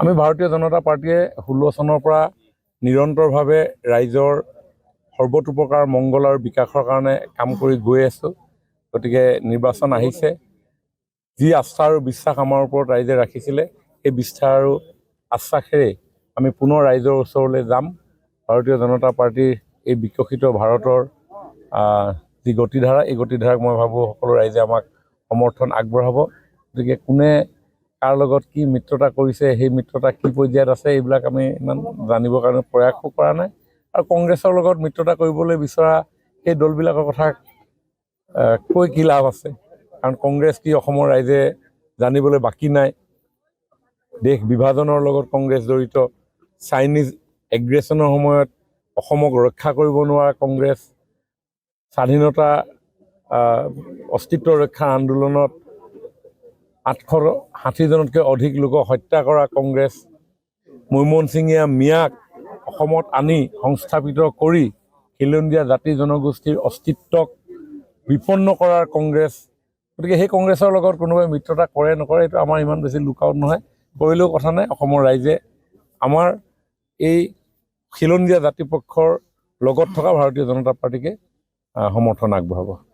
আমি ভাৰতীয় জনতা পাৰ্টীয়ে 16 চনৰ পৰা নিৰন্তৰভাৱে ৰাইজৰ সৰ্বতোপ্ৰকাৰ মংগল আৰু বিকাশৰ কাৰণে কাম কৰি গৈ আছোঁ। গতিকে নিৰ্বাচন আহিছে, যি আস্থা আৰু বিশ্বাস আমাৰ ওপৰত ৰাইজে ৰাখিছিলে সেই বিশ্বাস আৰু আশ্বাসেৰে আমি পুনৰ ৰাইজৰ ওচৰলৈ যাম। ভাৰতীয় জনতা পাৰ্টীৰ এই বিকশিত ভাৰতৰ যি গতিধাৰা, এই গতিধাৰাক মই ভাবোঁ সকলো ৰাইজে আমাক সমৰ্থন আগবঢ়াব। গতিকে কোনে কাৰ লগত কি মিত্ৰতা কৰিছে, সেই মিত্ৰতা কি পৰ্যায়ত আছে, এইবিলাক আমি ইমান জানিবৰ কাৰণে প্ৰয়াসো কৰা নাই। আৰু কংগ্ৰেছৰ লগত মিত্ৰতা কৰিবলৈ বিচৰা সেই দলবিলাকৰ কথা কৈ কি লাভ আছে, কাৰণ কংগ্ৰেছ কি অসমৰ ৰাইজে জানিবলৈ বাকী নাই। দেশ বিভাজনৰ লগত কংগ্ৰেছ জড়িত, চাইনিজ এগ্ৰেছনৰ সময়ত অসমক ৰক্ষা কৰিব নোৱাৰা কংগ্ৰেছ, স্বাধীনতা অস্তিত্ব ৰক্ষা আন্দোলনত 860জনতকৈ অধিক লোকক হত্যা কৰা কংগ্ৰেছ, মৈমনসিঙীয়া মিয়াক অসমত আনি সংস্থাপিত কৰি খিলঞ্জীয়া জাতি জনগোষ্ঠীৰ অস্তিত্বক বিপন্ন কৰাৰ কংগ্ৰেছ। গতিকে সেই কংগ্ৰেছৰ লগত কোনোবাই মিত্ৰতা কৰে নকৰে এইটো আমাৰ ইমান বেছি লুকআউট নহয়, কৰিলেও কথা নাই। অসমৰ ৰাইজে আমাৰ এই খিলঞ্জীয়া জাতিপক্ষৰ লগত থকা ভাৰতীয় জনতা পাৰ্টীকে সমৰ্থন আগবঢ়াব।